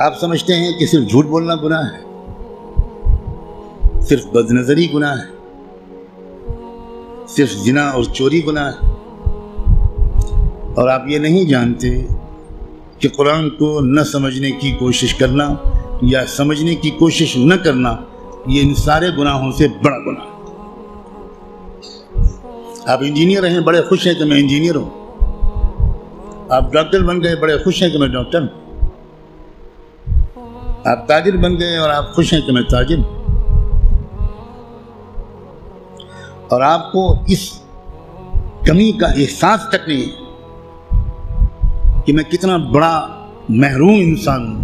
آپ سمجھتے ہیں کہ صرف جھوٹ بولنا گناہ ہے، صرف بد نظری گناہ ہے، صرف زنا اور چوری گناہ ہے، اور آپ یہ نہیں جانتے کہ قرآن کو نہ سمجھنے کی کوشش کرنا یا سمجھنے کی کوشش نہ کرنا یہ ان سارے گناہوں سے بڑا گناہ ہے۔ آپ انجینئر ہیں، بڑے خوش ہیں کہ میں انجینئر ہوں، آپ ڈاکٹر بن گئے، بڑے خوش ہیں کہ میں ڈاکٹر ہوں، آپ تاجر بن گئے اور آپ خوش ہیں کہ میں تاجر ہوں، اور آپ کو اس کمی کا احساس تک نہیں ہے کہ میں کتنا بڑا محروم انسان ہوں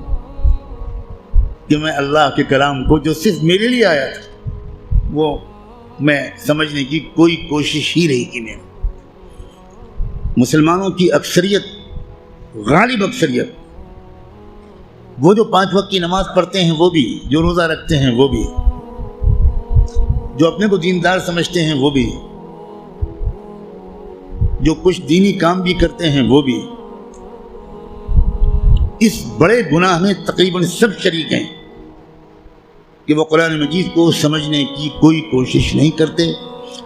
کہ میں اللہ کے کلام کو جو صرف میرے لیے آیا تھا وہ میں سمجھنے کی کوئی کوشش ہی نہیں کی۔ میں مسلمانوں کی اکثریت، غالب اکثریت، وہ جو 5 وقت کی نماز پڑھتے ہیں وہ بھی، جو روزہ رکھتے ہیں وہ بھی، جو اپنے کو دیندار سمجھتے ہیں وہ بھی، جو کچھ دینی کام بھی کرتے ہیں وہ بھی، اس بڑے گناہ میں تقریباً سب شریک ہیں کہ وہ قرآن مجید کو سمجھنے کی کوئی کوشش نہیں کرتے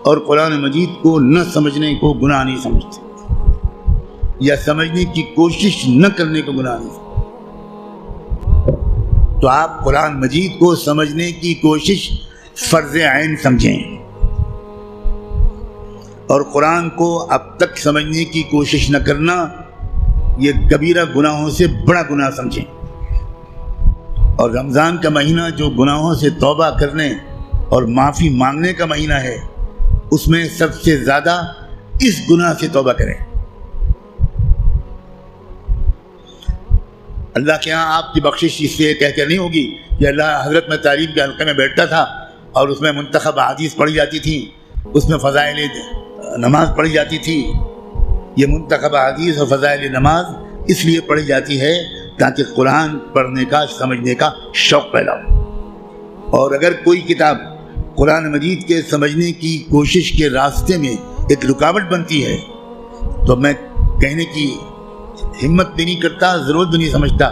اور قرآن مجید کو نہ سمجھنے کو گناہ نہیں سمجھتے، یا سمجھنے کی کوشش نہ کرنے کو گناہ نہیں سمجھتے۔ تو آپ قرآن مجید کو سمجھنے کی کوشش فرض عین سمجھیں، اور قرآن کو اب تک سمجھنے کی کوشش نہ کرنا یہ کبیرہ گناہوں سے بڑا گناہ سمجھیں۔ اور رمضان کا مہینہ جو گناہوں سے توبہ کرنے اور معافی مانگنے کا مہینہ ہے، اس میں سب سے زیادہ اس گناہ سے توبہ کریں۔ اللہ کے ہاں آپ کی بخشش اس سے کہہ کر نہیں ہوگی کہ اللہ حضرت میں تعلیم کے حلقے میں بیٹھتا تھا اور اس میں منتخب احادیث پڑھی جاتی تھی، اس میں فضائل نماز پڑھی جاتی تھی۔ یہ منتخب احادیث اور فضائل نماز اس لیے پڑھی جاتی ہے تاکہ قرآن پڑھنے کا، سمجھنے کا شوق پیدا ہو۔ اور اگر کوئی کتاب قرآن مجید کے سمجھنے کی کوشش کے راستے میں ایک رکاوٹ بنتی ہے تو میں کہنے کی ہمت بھی نہیں کرتا، ضرورت بھی نہیں سمجھتا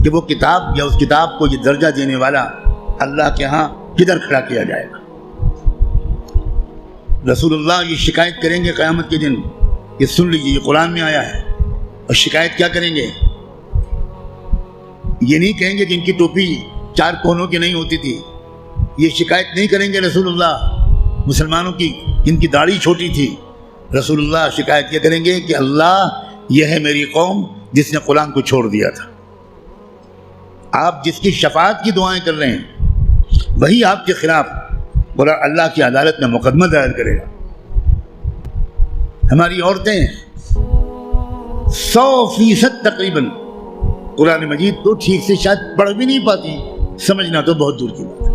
کہ وہ کتاب یا اس کتاب کو یہ درجہ دینے والا اللہ کے ہاں کدھر کھڑا کیا جائے گا۔ رسول اللہ یہ شکایت کریں گے قیامت کے دن، یہ سن لیجیے، یہ قرآن میں آیا ہے، اور شکایت کیا کریں گے؟ یہ نہیں کہیں گے کہ ان کی ٹوپی 4 کونوں کی نہیں ہوتی تھی، یہ شکایت نہیں کریں گے رسول اللہ مسلمانوں کی ان کی داڑھی چھوٹی تھی۔ رسول اللہ شکایت کیا کریں گے کہ اللہ یہ ہے میری قوم جس نے قرآن کو چھوڑ دیا تھا۔ آپ جس کی شفاعت کی دعائیں کر رہے ہیں وہی آپ کے خلاف اللہ کی عدالت میں مقدمہ دائر کرے گا۔ ہماری عورتیں 100% تقریباً قرآن مجید کو ٹھیک سے شاید پڑھ بھی نہیں پاتی، سمجھنا تو بہت دور کی بات ہے۔